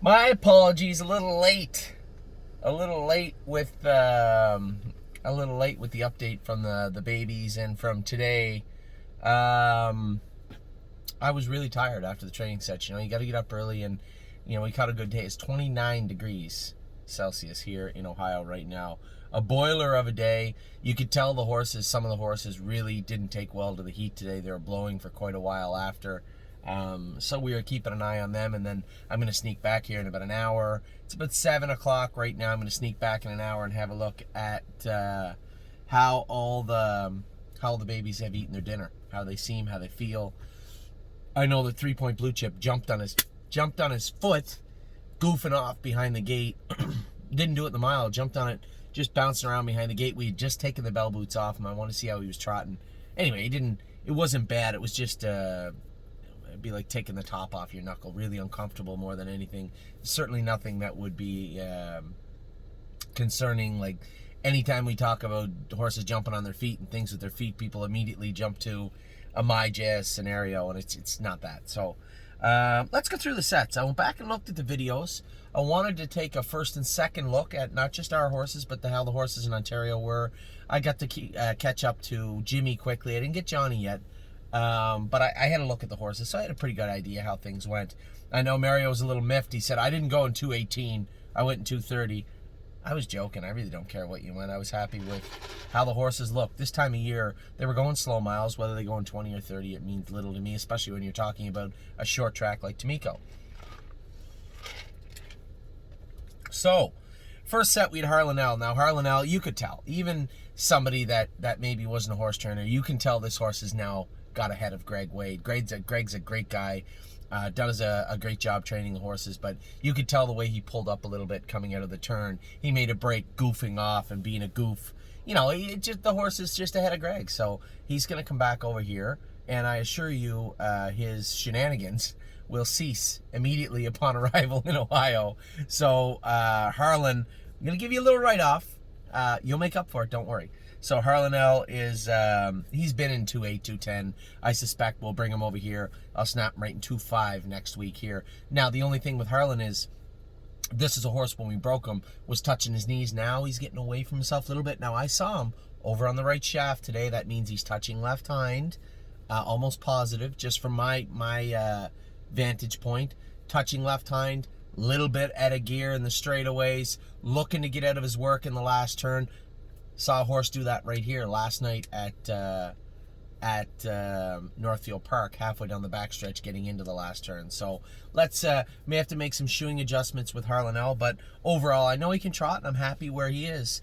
My apologies, a little late with the update from the babies and from today. Um, I was really tired after the training set. You got to get up early, and we caught a good day. It's 29 degrees Celsius here in Ohio right now. A boiler of a day. You could tell some of the horses really didn't take well to the heat today. They were blowing for quite a while after. So we are keeping an eye on them, and then I'm going to sneak back here in about an hour. It's about 7 o'clock right now. I'm going to sneak back in an hour and have a look at how the babies have eaten their dinner, how they seem, how they feel. I know that 3-point blue chip jumped on his foot, goofing off behind the gate. Didn't do it in the mile. Jumped on it, just bouncing around behind the gate. We had just taken the bell boots off him. I want to see how he was trotting. Anyway, it wasn't bad. It was just it'd be like taking the top off your knuckle. Really uncomfortable more than anything. Certainly nothing that would be concerning. Like anytime we talk about horses jumping on their feet and things with their feet, people immediately jump to a my jazz scenario, and it's not that. So let's go through the sets. I went back and looked at the videos. I wanted to take a first and second look at not just our horses, but how the horses in Ontario were. I got to catch up to Jimmy quickly. I didn't get Johnny yet. But I had a look at the horses, so I had a pretty good idea how things went. I know Mario was a little miffed. He said, I didn't go in 2:18. I went in 2:30. I was joking. I really don't care what you went. I was happy with how the horses looked. This time of year, they were going slow miles. Whether they go in 20 or 30, it means little to me, especially when you're talking about a short track like Tamiko. So, first set, we had Harlanelle. Now, Harlanelle, you could tell. Even somebody that maybe wasn't a horse trainer, you can tell this horse has now got ahead of Greg Wade. Greg's a great guy. Does a great job training the horses, but you could tell the way he pulled up a little bit coming out of the turn. He made a break goofing off and being a goof. The horse is just ahead of Greg, so he's going to come back over here, and I assure you his shenanigans will cease immediately upon arrival in Ohio. So Harlan, I'm going to give you a little write-off. You'll make up for it, don't worry. So Harlanelle is, he's been in 2.8, 2.10. I suspect we'll bring him over here. I'll snap him right in 2.5 next week here. Now, the only thing with Harlan is, this is a horse when we broke him, was touching his knees. Now he's getting away from himself a little bit. Now, I saw him over on the right shaft today. That means he's touching left hind, almost positive, just from my vantage point. Touching left hind, little bit out of gear in the straightaways, looking to get out of his work in the last turn. Saw a horse do that right here last night at Northfield Park, halfway down the backstretch, getting into the last turn. So let's may have to make some shoeing adjustments with Harlanelle, but overall, I know he can trot, and I'm happy where he is.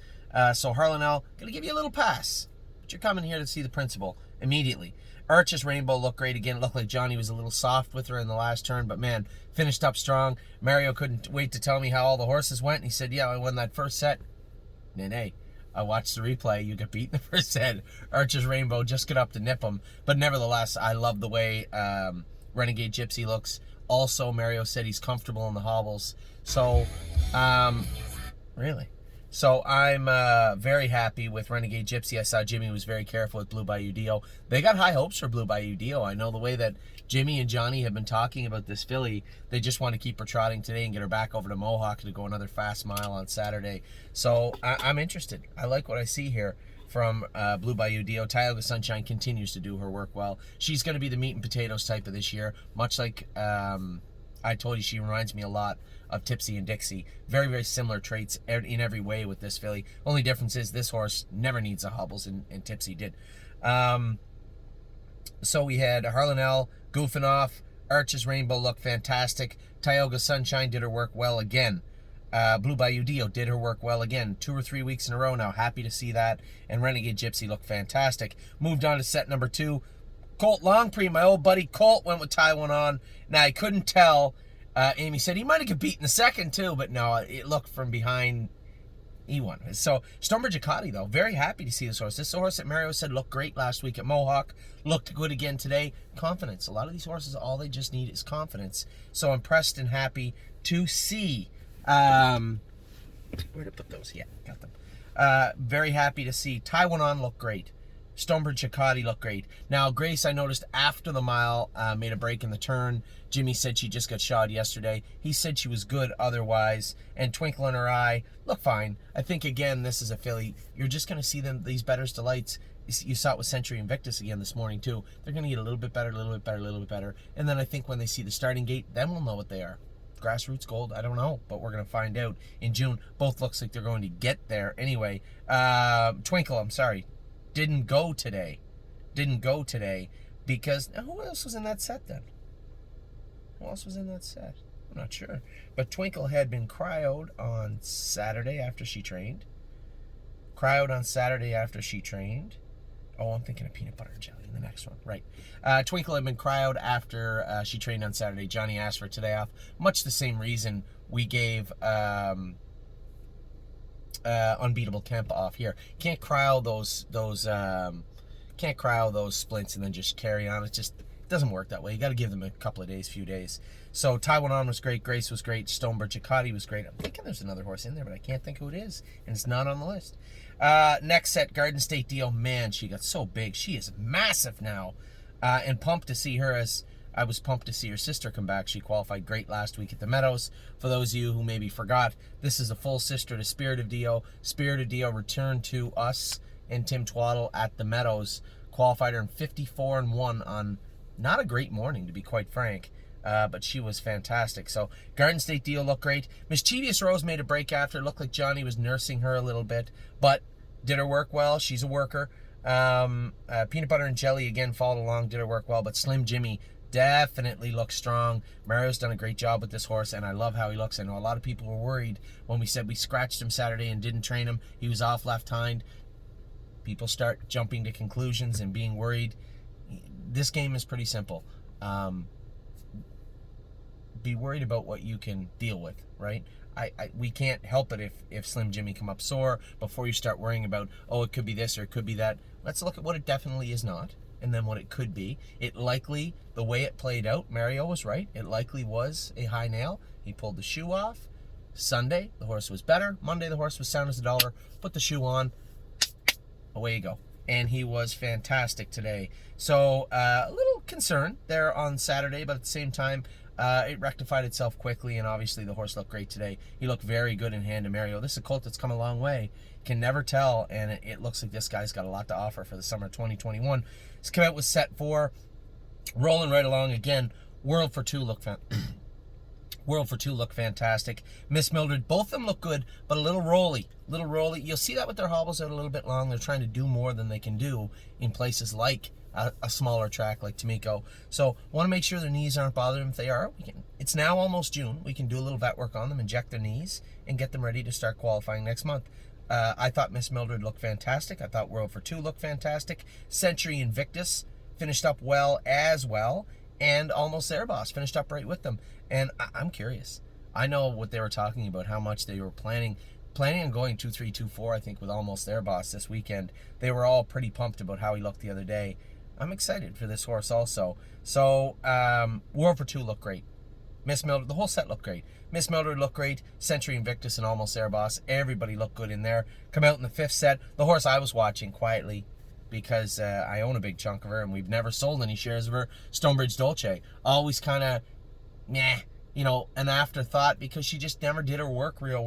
So Harlanelle, gonna give you a little pass, but you're coming here to see the principal immediately. Arch's Rainbow looked great again. It looked like Johnny was a little soft with her in the last turn, but man, finished up strong. Mario couldn't wait to tell me how all the horses went, and he said, yeah, I won that first set. Nay. I watched the replay. You got beat in the first set. Archer's Rainbow just got up to nip him. But nevertheless, I love the way Renegade Gypsy looks. Also, Mario said he's comfortable in the hobbles. So, really? So, I'm very happy with Renegade Gypsy. I saw Jimmy was very careful with Blue Bayou Dio. They got high hopes for Blue Bayou Dio. I know the way that Jimmy and Johnny have been talking about this filly. They just want to keep her trotting today and get her back over to Mohawk to go another fast mile on Saturday. So I'm interested. I like what I see here from Blue Bayou Dio. Tioga Sunshine continues to do her work well. She's going to be the meat and potatoes type of this year, much like I told you, she reminds me a lot of Tipsy and Dixie. Very, very similar traits in every way with this filly. Only difference is this horse never needs the hobbles, and Tipsy did. So we had Harlanelle goofing off. Arch's Rainbow looked fantastic. Tioga Sunshine did her work well again. Blue Bayou Dio did her work well again. 2 or 3 weeks in a row now. Happy to see that. And Renegade Gypsy looked fantastic. Moved on to set number 2. Colt Longprix, my old buddy Colt, went with Taiwan on. Now, I couldn't tell. Amy said he might have got beat in the second, too. But no, it looked from behind. He won. So, Stonebridge Acadi, though, very happy to see this horse. This is a horse that Mario said looked great last week at Mohawk. Looked good again today. Confidence. A lot of these horses, all they just need is confidence. So, impressed and happy to see. Where to put those? Yeah, got them. Very happy to see Taiwan on look great. Stonebridge Chakotay looked great. Now, Grace, I noticed after the mile, made a break in the turn. Jimmy said she just got shod yesterday. He said she was good otherwise. And Twinkle in her eye looked fine. I think, again, this is a filly. You're just going to see them, these Bettor's Delights. You saw it with Century Invictus again this morning, too. They're going to get a little bit better, a little bit better, a little bit better. And then I think when they see the starting gate, then we'll know what they are. Grassroots Gold, I don't know, but we're going to find out in June. Both looks like they're going to get there anyway. Twinkle, I'm sorry, didn't go today because who else was in that set then? Who else was in that set? I'm not sure. But Twinkle had been cryoed on Saturday after she trained. Oh, I'm thinking of peanut butter and jelly in the next one. Right. Twinkle had been cryoed after she trained on Saturday. Johnny asked for today off. Much the same reason we gave Unbeatable Kemp off here. Can't cryo those splints and then just carry on. It just doesn't work that way. You got to give them a couple of days, few days. So Taiwan On was great. Grace was great. Stonebridge Chakotay was great. I'm thinking there's another horse in there, but I can't think who it is, and it's not on the list. Next set, Garden State Dio. Man, she got so big. She is massive now, and pumped to see her as I was pumped to see her sister come back. She qualified great last week at the Meadows. For those of you who maybe forgot, this is a full sister to Spirit of Dio. Spirit of Dio returned to us and Tim Twaddle at the Meadows. Qualified her in 54-1 on not a great morning, to be quite frank. But she was fantastic. So Garden State Dio looked great. Mischievous Rose made a break after. It looked like Johnny was nursing her a little bit, but did her work well. She's a worker. Peanut Butter and Jelly again followed along, did her work well, but Slim Jimmy definitely looks strong. Mario's done a great job with this horse, and I love how he looks. I know a lot of people were worried when we said we scratched him Saturday and didn't train him. He was off left hind. People start jumping to conclusions and being worried. This game is pretty simple. Be worried about what you can deal with, right? We can't help it if Slim Jimmy come up sore before you start worrying about, oh, it could be this or it could be that. Let's look at what it definitely is not, and then what it could be. It likely, the way it played out, Mario was right. It likely was a high nail. He pulled the shoe off. Sunday, the horse was better. Monday, the horse was sound as a dollar. Put the shoe on. Away you go. And he was fantastic today. So a little concern there on Saturday, but at the same time, it rectified itself quickly, and obviously the horse looked great today. He looked very good in hand to Mario. This is a colt that's come a long way. Can never tell, and it looks like this guy's got a lot to offer for the summer of 2021. He's come out with set 4, rolling right along again. World for Two looked fantastic. Miss Mildred, both of them look good, but a little rolly. You'll see that with their hobbles out a little bit long. They're trying to do more than they can do in places like a smaller track like Tamiko. So want to make sure their knees aren't bothering them. If they are, it's now almost June. We can do a little vet work on them, inject their knees, and get them ready to start qualifying next month. I thought Miss Mildred looked fantastic. I thought World for Two looked fantastic. Century Invictus finished up well as well. And Almost Their Boss finished up right with them. And I'm curious. I know what they were talking about, how much they were planning on going 2-3, 2-4, I think, with Almost Their Boss this weekend. They were all pretty pumped about how he looked the other day. I'm excited for this horse also. So, World for Two looked great. Miss Mildred, the whole set looked great. Miss Mildred looked great. Century Invictus and Almost Their Boss, everybody looked good in there. Come out in the 5th set. The horse I was watching quietly, because I own a big chunk of her, and we've never sold any shares of her, Stonebridge Dolce. Always kind of, an afterthought, because she just never did her work real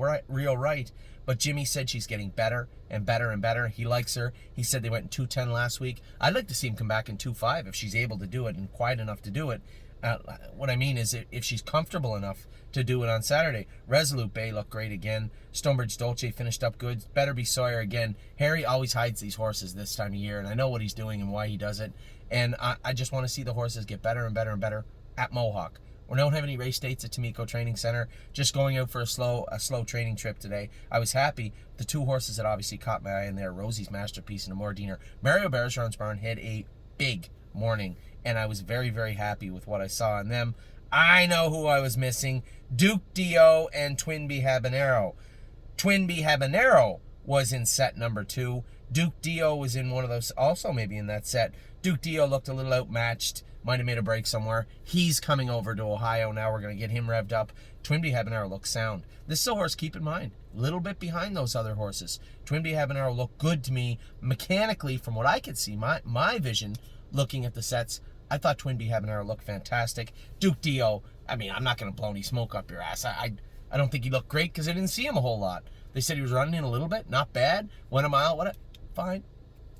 right. But Jimmy said she's getting better and better and better. He likes her. He said they went in 2:10 last week. I'd like to see him come back in 2:5 if she's able to do it and quiet enough to do it. What I mean is if she's comfortable enough to do it on Saturday. Resolute Bay looked great again. Stonebridge Dolce finished up good. Better Be Sawyer again. Harry always hides these horses this time of year, and I know what he's doing and why he does it. And I just want to see the horses get better and better and better at Mohawk. We don't have any race dates at Tamiko Training Center. Just going out for a slow training trip today. I was happy. The two horses that obviously caught my eye in there, Rosie's Masterpiece and Amordiner. Mario Bergeron's barn had a big morning, and I was very, very happy with what I saw in them. I know who I was missing. Duke Dio and Twin Bee Habanero. Twin Bee Habanero was in set number 2. Duke Dio was in one of those, also maybe in that set. Duke Dio looked a little outmatched. Might have made a break somewhere. He's coming over to Ohio now. We're going to get him revved up. Twinbee Habanero looks sound. This is a horse, keep in mind, a little bit behind those other horses. Twinbee Habanero looked good to me mechanically from what I could see, my vision looking at the sets. I thought Twinbee Habanero looked fantastic. Duke Dio, I mean, I'm not going to blow any smoke up your ass. I don't think he looked great because I didn't see him a whole lot. They said he was running in a little bit, not bad. Went a mile, fine.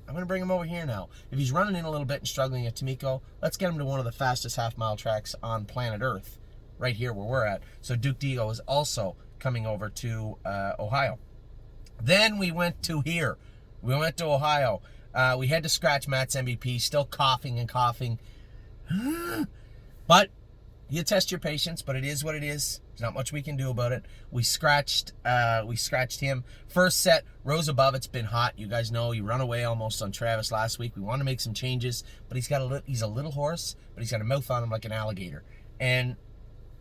I'm going to bring him over here now. If he's running in a little bit and struggling at Tamiko, let's get him to one of the fastest half-mile tracks on planet Earth, right here where we're at. So Duke Dio is also coming over to Ohio. Then we went to here. We went to Ohio. We had to scratch Matt's MVP, still coughing and coughing. But you test your patience, but it is what it is. There's not much we can do about it. We scratched him. First set, rose above. It's been hot. You guys know he ran away almost on Travis last week. We want to make some changes, but he's a little horse, but he's got a mouth on him like an alligator. And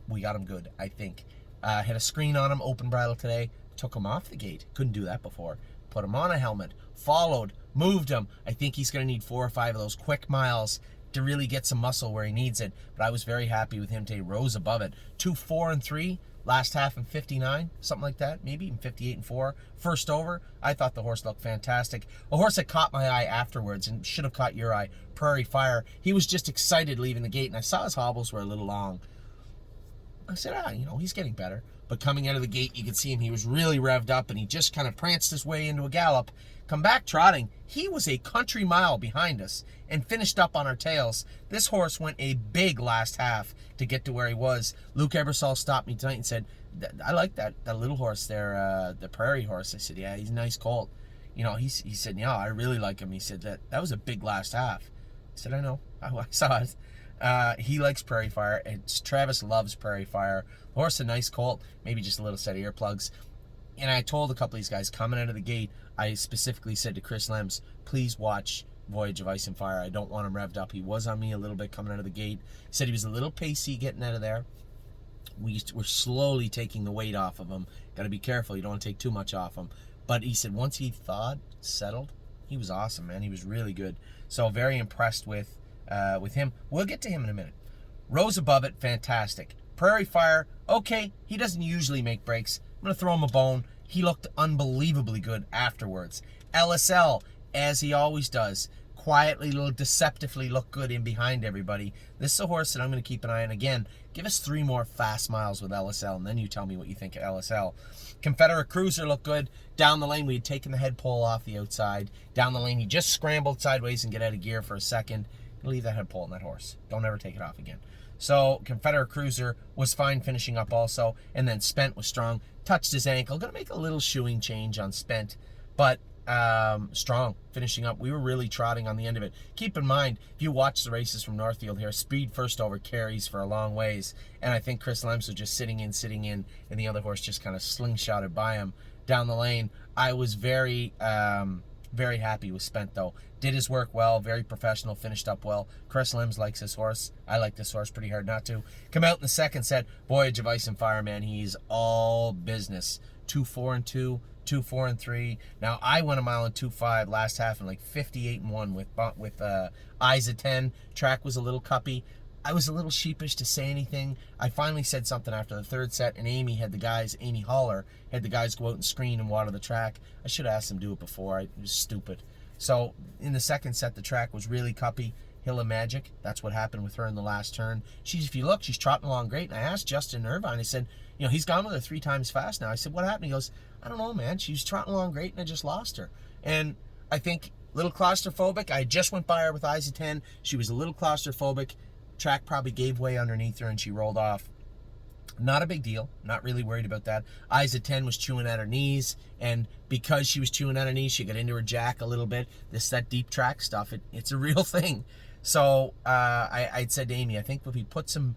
we got him good, I think. Had a screen on him, open bridle today. Took him off the gate. Couldn't do that before. Put him on a helmet. Followed. Moved him. I think he's going to need 4 or 5 of those quick miles to really get some muscle where he needs it. But I was very happy with him today. Rose above it. 2, 4, and 3. Last half in 59, something like that. Maybe even 58 and 4. First over. I thought the horse looked fantastic. A horse that caught my eye afterwards and should have caught your eye. Prairie Fire. He was just excited leaving the gate, and I saw his hobbles were a little long. I said, he's getting better. But coming out of the gate, you could see him. He was really revved up, and he just kind of pranced his way into a gallop. Come back trotting. He was a country mile behind us and finished up on our tails. This horse went a big last half to get to where he was. Luke Ebersol stopped me tonight and said, I like that little horse there, the Prairie horse. I said, yeah, he's a nice colt. He said, yeah, I really like him. He said, that was a big last half. I said, I know. I saw it. He likes Prairie Fire. Travis loves Prairie Fire. The horse, a nice colt, maybe just a little set of earplugs. And I told a couple of these guys coming out of the gate, I specifically said to Chris Lems, please watch Voyage of Ice and Fire. I don't want him revved up. He was on me a little bit coming out of the gate. He said he was a little pacey getting out of there. We're slowly taking the weight off of him. Got to be careful. You don't want to take too much off him. But he said once he thawed, settled, he was awesome, man. He was really good. So very impressed with him. We'll get to him in a minute. Rose above it, fantastic. Prairie Fire, okay, he doesn't usually make breaks. I'm going to throw him a bone. He looked unbelievably good afterwards. LSL, as he always does, quietly, little deceptively look good in behind everybody. This is a horse that I'm going to keep an eye on. Again, give us 3 more fast miles with LSL, and then you tell me what you think of LSL. Confederate Cruiser looked good. Down the lane, we had taken the head pole off the outside. Down the lane, he just scrambled sideways and get out of gear for a second. Leave that head pole on that horse. Don't ever take it off again. So Confederate Cruiser was fine finishing up also. And then Spent was strong. Touched his ankle. Going to make a little shoeing change on Spent. But strong finishing up. We were really trotting on the end of it. Keep in mind, if you watch the races from Northfield here, speed first over carries for a long ways. And I think Chris Lems was just sitting in, and the other horse just kind of slingshotted by him down the lane. I was very happy with Spent, though. Did his work well, very professional, finished up well. Chris Lems likes this horse. I like this horse pretty hard not to. Come out in the second set, Voyage of Ice and Fire, man. He's all business. 2, 4, and 2, 2, 4, and 3. Now, I went a mile and 2.5 last half in like 58 and 1 with Eyes of 10. Track was a little cuppy. I was a little sheepish to say anything. I finally said something after the third set, and Amy Holler had the guys go out and screen and water the track. I should have asked them to do it before. It was stupid. So in the second set, the track was really cuppy. Hill of Magic, that's what happened with her in the last turn. If you look, she's trotting along great. And I asked Justin Irvine, I said, he's gone with her 3 times fast now. I said, what happened? He goes, I don't know, man. She was trotting along great, and I just lost her. And I think a little claustrophobic. I just went by her with Eyes of 10. She was a little claustrophobic. Track probably gave way underneath her and she rolled off. Not a big deal. Not really worried about that. Eyes of 10 was chewing at her knees, and because she was chewing at her knees, she got into her jack a little bit. That deep track stuff, it's a real thing. So I'd said to Amy, I think if we put some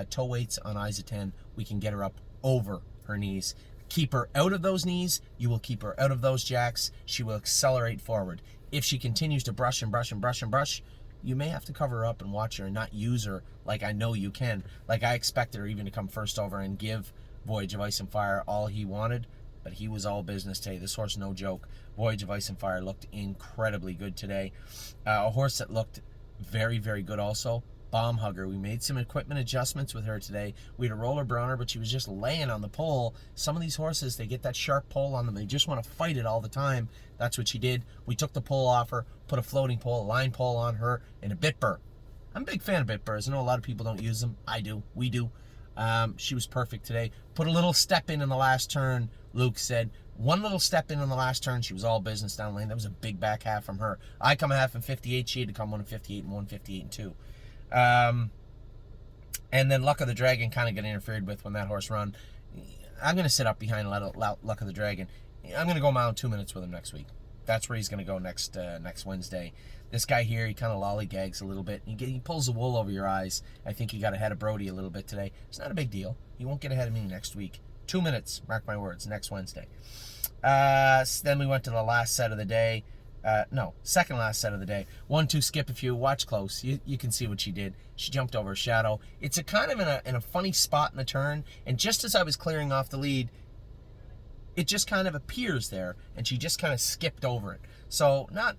toe weights on Eyes of 10, we can get her up over her knees. Keep her out of those knees. You will keep her out of those jacks. She will accelerate forward. If she continues to brush and brush and brush and brush, you may have to cover her up and watch her and not use her like I know you can. Like I expected her even to come first over and give Voyage of Ice and Fire all he wanted, but he was all business today. This horse, no joke. Voyage of Ice and Fire looked incredibly good today. A horse that looked very, very good also, bomb hugger. We made some equipment adjustments with her today. We had a roller brought her, but she was just laying on the pole. Some of these horses, they get that sharp pole on them. They just want to fight it all the time. That's what she did. We took the pole off her, put a floating pole, a line pole on her, and a bit burr. I'm a big fan of bit burrs. I know a lot of people don't use them. I do. We do. She was perfect today. Put a little step in the last turn, Luke said. One little step in the last turn, she was all business down the lane. That was a big back half from her. I come a half in 58. She had to come 1 in 58 and 158 and 2. And then Luck of the Dragon kind of got interfered with when that horse run. I'm going to sit up behind Luck of the Dragon. I'm going to go a mile and 2 minutes with him next week. That's where he's going to go next Wednesday. This guy here, he kind of lollygags a little bit. He pulls the wool over your eyes. I think he got ahead of Brody a little bit today. It's not a big deal. He won't get ahead of me next week. 2 minutes, mark my words, next Wednesday. Then we went to the last set of the day. Second last set of the day. 1-2 skip a few. Watch close. You can see what she did. She jumped over a shadow. It's a kind of in a funny spot in the turn, and just as I was clearing off the lead, it just kind of appears there, and she just kind of skipped over it. So not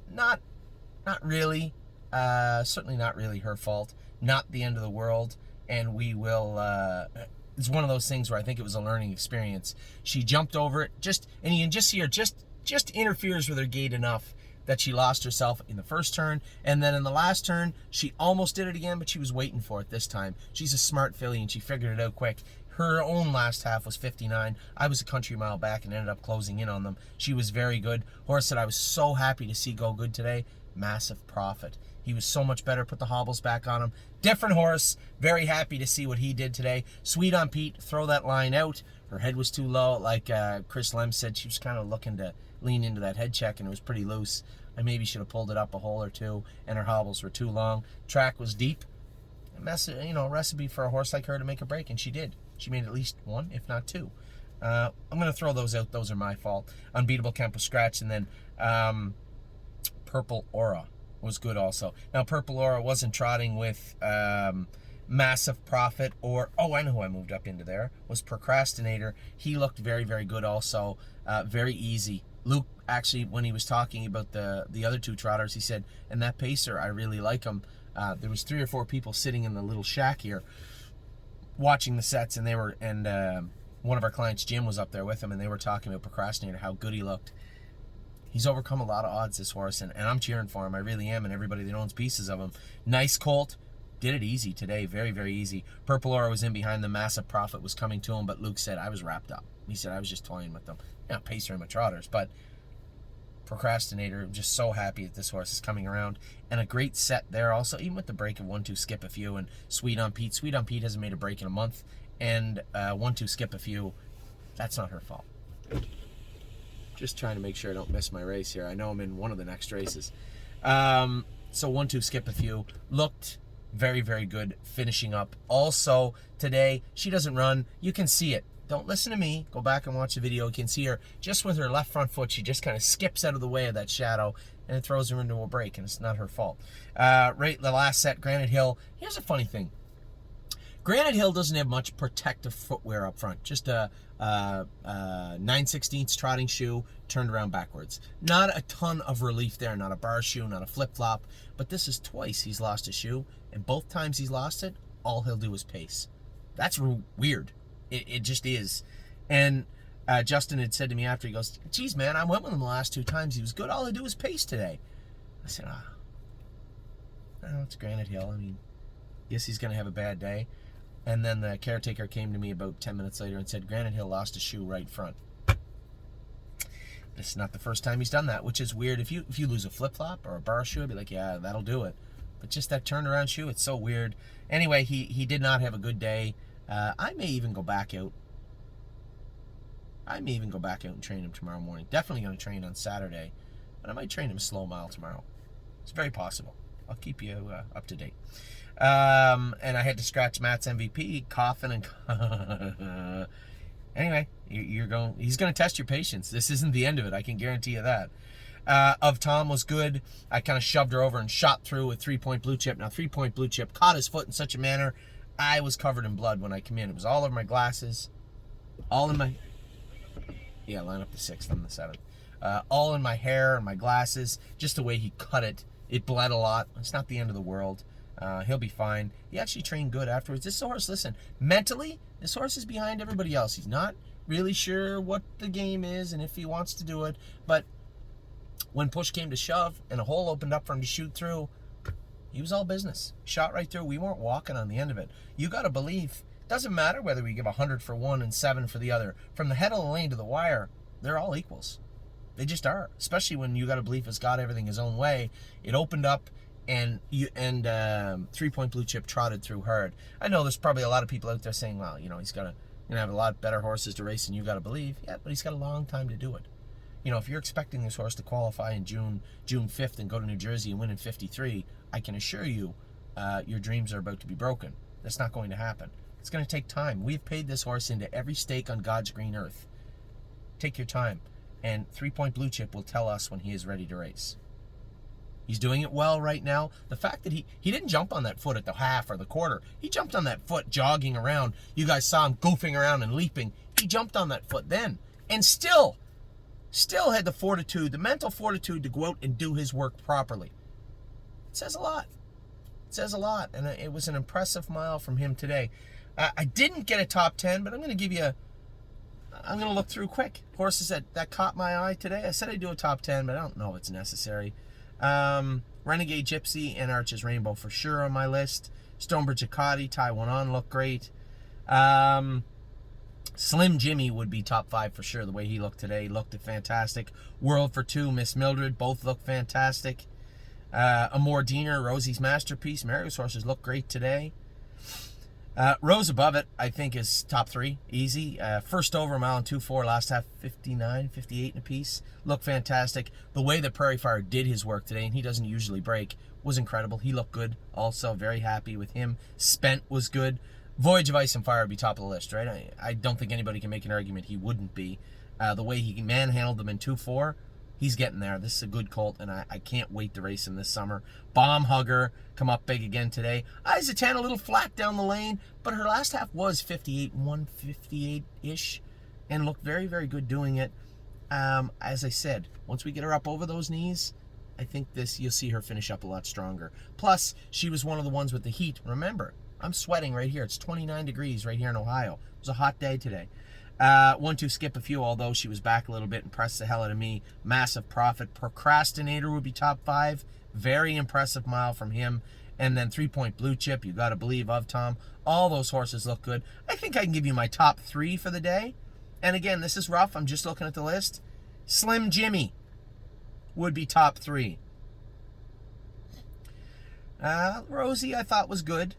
really, certainly not really her fault. Not the end of the world, and we will. It's one of those things where I think it was a learning experience. She jumped over it, and you can just see her just interferes with her gait enough that she lost herself in the first turn, and then in the last turn, she almost did it again, but she was waiting for it this time. She's a smart filly, and she figured it out quick. Her own last half was 59. I was a country mile back and ended up closing in on them. She was very good. Horse that I was so happy to see go good today, Massive Profit. He was so much better, put the hobbles back on him. Different horse, very happy to see what he did today. Sweet on Pete, throw that line out. Her head was too low, like Chris Lem said. She was kind of looking to lean into that head check, and it was pretty loose. I maybe should have pulled it up a hole or two, and her hobbles were too long. Track was deep. A recipe for a horse like her to make a break, and she did. She made at least one, if not two. I'm going to throw those out. Those are my fault. Unbeatable Camp was scratched, and then Purple Aura was good also. Now, Purple Aura wasn't trotting with Massive Profit or, I know who I moved up into there, was Procrastinator. He looked very, very good also. Very easy. Luke, actually, when he was talking about the other two trotters, he said, and that pacer, I really like him. There was 3 or 4 people sitting in the little shack here watching the sets, and one of our clients, Jim, was up there with him, and they were talking about Procrastinator, how good he looked. He's overcome a lot of odds, this horse, and I'm cheering for him. I really am, and everybody that owns pieces of him. Nice colt. Did it easy today. Very, very easy. Purple Aura was in behind them. Massive Profit was coming to him, but Luke said, I was wrapped up. He said, I was just toying with them. Not pacer him with trotters, but Procrastinator, I'm just so happy that this horse is coming around. And a great set there also, even with the break of 1-2 skip a few, and Sweet on Pete. Sweet on Pete hasn't made a break in a month, and 1-2 skip a few, that's not her fault. Just trying to make sure I don't miss my race here. I know I'm in one of the next races. So 1-2 skip a few. Looked very, very good finishing up. Also, today, she doesn't run. You can see it. Don't listen to me. Go back and watch the video. You can see her just with her left front foot. She just kind of skips out of the way of that shadow, and it throws her into a break, and it's not her fault. Right, the last set, Granite Hill. Here's a funny thing. Granite Hill doesn't have much protective footwear up front. Just a 9/16 trotting shoe turned around backwards. Not a ton of relief there. Not a bar shoe, not a flip-flop. But this is twice he's lost a shoe, and both times he's lost it, all he'll do is pace. That's weird. It just is. And Justin had said to me after, he goes, geez, man, I went with him the last 2 times. He was good. All I do is pace today. I said, it's Granite Hill. I mean, guess he's going to have a bad day. And then the caretaker came to me about 10 minutes later and said, Granite Hill lost a shoe right front. This is not the first time he's done that, which is weird. If you lose a flip-flop or a bar shoe, I'd be like, yeah, that'll do it. But just that turnaround shoe, it's so weird. Anyway, he did not have a good day. I may even go back out. And train him tomorrow morning. Definitely going to train on Saturday, but I might train him a slow mile tomorrow. It's very possible. I'll keep you up to date. And I had to scratch Matt's MVP, coughing and anyway, he's going to test your patience. This isn't the end of it. I can guarantee you that. Of Tom was good. I kind of shoved her over and shot through with 3-point blue chip. Now 3-point blue chip caught his foot in such a manner, I was covered in blood when I came in. It was all over my glasses, all in my, line up the 6th and the 7th. All in my hair and my glasses, just the way he cut it. It bled a lot. It's not the end of the world. He'll be fine. He actually trained good afterwards. This horse, listen, mentally, this horse is behind everybody else. He's not really sure what the game is and if he wants to do it, but when push came to shove and a hole opened up for him to shoot through, he was all business. Shot right through. We weren't walking on the end of it. You got to believe, it doesn't matter whether we give 100 for one and 7 for the other. From the head of the lane to the wire, they're all equals. They just are. Especially when you got to believe has got everything his own way. It opened up and 3-point blue chip trotted through hard. I know there's probably a lot of people out there saying, well, he's gonna have a lot better horses to race than you got to believe. Yeah, but he's got a long time to do it. If you're expecting this horse to qualify in June 5th and go to New Jersey and win in 53, I can assure you your dreams are about to be broken. That's not going to happen. It's going to take time. We've paid this horse into every stake on God's green earth. Take your time. And 3-point blue chip will tell us when he is ready to race. He's doing it well right now. The fact that he didn't jump on that foot at the half or the quarter. He jumped on that foot jogging around. You guys saw him goofing around and leaping. He jumped on that foot then. And still had the fortitude, the mental fortitude to go out and do his work properly. It says a lot. It says a lot. And it was an impressive mile from him today. I didn't get a top 10, but I'm going to look through quick. Horses that caught my eye today. I said I'd do a top 10, but I don't know if it's necessary. Renegade Gypsy and Arches Rainbow for sure on my list. Stonebridge Acadi, Taiwan On looked great. Slim Jimmy would be top 5 for sure. The way he looked today, looked fantastic. World for 2, Miss Mildred, both look fantastic. Amor Diener, Rosie's Masterpiece. Mario's horses look great today. Rose Above It, I think, is top 3. Easy. First over, mile and 2-4. Last half, 59, 58 in a piece. Looked fantastic. The way that Prairie Fire did his work today, and he doesn't usually break, was incredible. He looked good. Also, very happy with him. Spent was good. Voyage of Ice and Fire would be top of the list, right? I don't think anybody can make an argument he wouldn't be. The way he manhandled them in 2-4, he's getting there. This is a good colt, and I can't wait to race him this summer. Bomb Hugger, come up big again today. Eyes of 10, a little flat down the lane, but her last half was 58, 158-ish, and looked very, very good doing it. As I said, once we get her up over those knees, I think you'll see her finish up a lot stronger. Plus, she was one of the ones with the heat. Remember, I'm sweating right here. It's 29 degrees right here in Ohio. It was a hot day today. 1-2 Skip a Few, although she was back a little bit and pressed the hell out of me. Massive Profit. Procrastinator would be top 5. Very impressive mile from him. And then 3-point Blue Chip, you got to believe, of Tom. All those horses look good. I think I can give you my top 3 for the day. And again, this is rough. I'm just looking at the list. Slim Jimmy would be top 3. Rosie, I thought was good.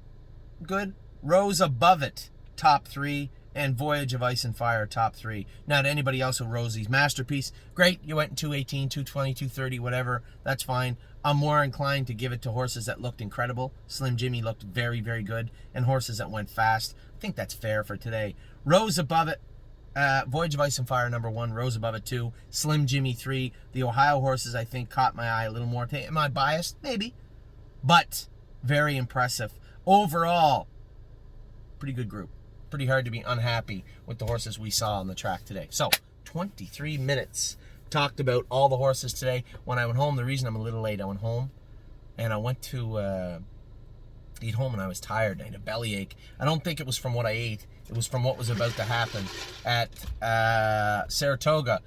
Good. Rose Above It, top 3. And Voyage of Ice and Fire, top 3. Now, to anybody else with Rosie's Masterpiece, great. You went in 218, 220, 230, whatever. That's fine. I'm more inclined to give it to horses that looked incredible. Slim Jimmy looked very, very good. And horses that went fast. I think that's fair for today. Rose Above It. Voyage of Ice and Fire, number 1. Rose Above It, 2. Slim Jimmy, 3. The Ohio horses, I think, caught my eye a little more. Am I biased? Maybe. But very impressive. Overall, pretty good group. Pretty hard to be unhappy with the horses we saw on the track today. So, 23 minutes. Talked about all the horses today. When I went home, the reason I'm a little late, I went home and I went to eat home and I was tired. I had a bellyache. I don't think it was from what I ate. It was from what was about to happen at Saratoga.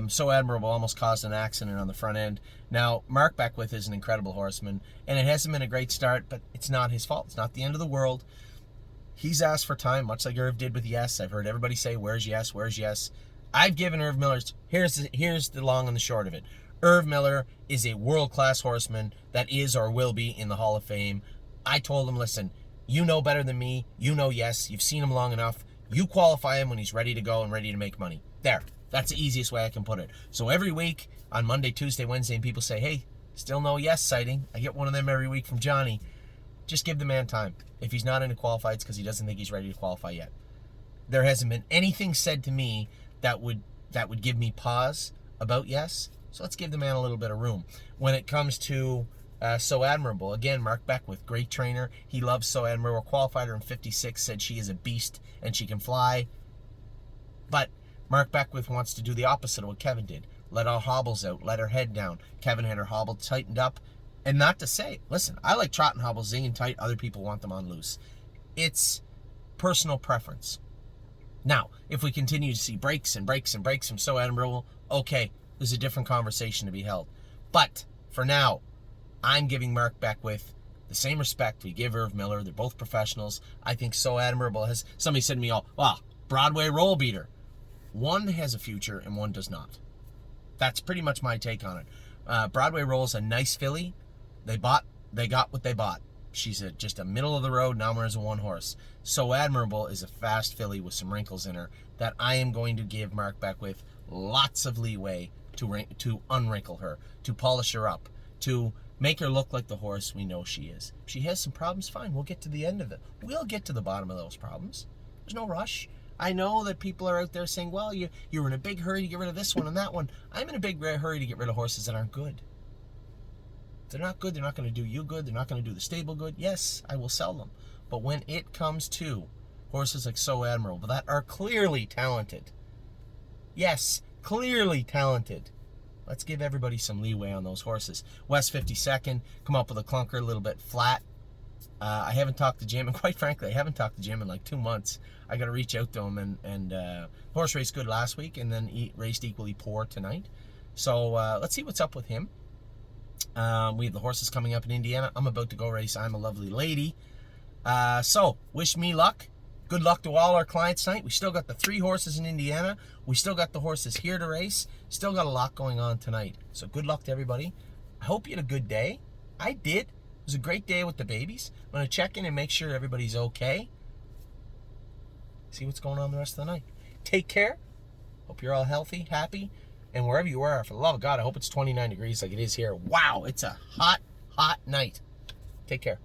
So Admirable almost caused an accident on the front end. Now, Mark Beckwith is an incredible horseman, and it hasn't been a great start, but it's not his fault. It's not the end of the world. He's asked for time, much like Irv did with Yes. I've heard everybody say, where's Yes, where's Yes? I've given Irv Miller's, here's the long and the short of it. Irv Miller is a world-class horseman that is or will be in the Hall of Fame. I told him, listen, you know better than me. You know Yes. You've seen him long enough. You qualify him when he's ready to go and ready to make money. There. That's the easiest way I can put it. So every week on Monday, Tuesday, Wednesday, and people say, hey, still no Yes sighting. I get one of them every week from Johnny. Just give the man time. If he's not into qualified, it's because he doesn't think he's ready to qualify yet. There hasn't been anything said to me that would give me pause about Yes. So let's give the man a little bit of room. When it comes to So Admirable, again, Mark Beckwith, great trainer. He loves So Admirable. Qualified her in 56, said she is a beast and she can fly. But Mark Beckwith wants to do the opposite of what Kevin did. Let all hobbles out. Let her head down. Kevin had her hobble tightened up. And not to say, listen, I like trot and hobble, zing and tight. Other people want them on loose. It's personal preference. Now, if we continue to see breaks and breaks and breaks from So Admirable, okay, there's a different conversation to be held. But for now, I'm giving Mark Beckwith the same respect we give Irv Miller. They're both professionals. I think So Admirable has, somebody said to me, Broadway roll beater. One has a future and one does not. That's pretty much my take on it. Broadway Roll is a nice filly. They got what they bought. She's just a middle of the road, now as a one horse. So Admirable is a fast filly with some wrinkles in her that I am going to give Mark Beckwith lots of leeway to unwrinkle her, to polish her up, to make her look like the horse we know she is. If she has some problems, fine. We'll get to the end of it. We'll get to the bottom of those problems. There's no rush. I know that people are out there saying, well, you're in a big hurry to get rid of this one and that one. I'm in a big hurry to get rid of horses that aren't good. If they're not good, they're not going to do you good. They're not going to do the stable good. Yes, I will sell them. But when it comes to horses like So Admirable that are clearly talented, yes, clearly talented, let's give everybody some leeway on those horses. West 52nd, come up with a clunker, a little bit flat. I haven't talked to Jim, and quite frankly, I haven't talked to Jim in like 2 months. I got to reach out to him, and horse raced good last week, and then raced equally poor tonight. So let's see what's up with him. We have the horses coming up in Indiana. I'm about to go race I'm a Lovely Lady. So wish me luck. Good luck to all our clients tonight. We still got the 3 horses in Indiana. We still got the horses here to race. Still got a lot going on tonight. So good luck to everybody. I hope you had a good day. I did. It was a great day with the babies. I'm going to check in and make sure everybody's okay. See what's going on the rest of the night. Take care. Hope you're all healthy, happy. And wherever you are, for the love of God, I hope it's 29 degrees like it is here. Wow, it's a hot, hot night. Take care.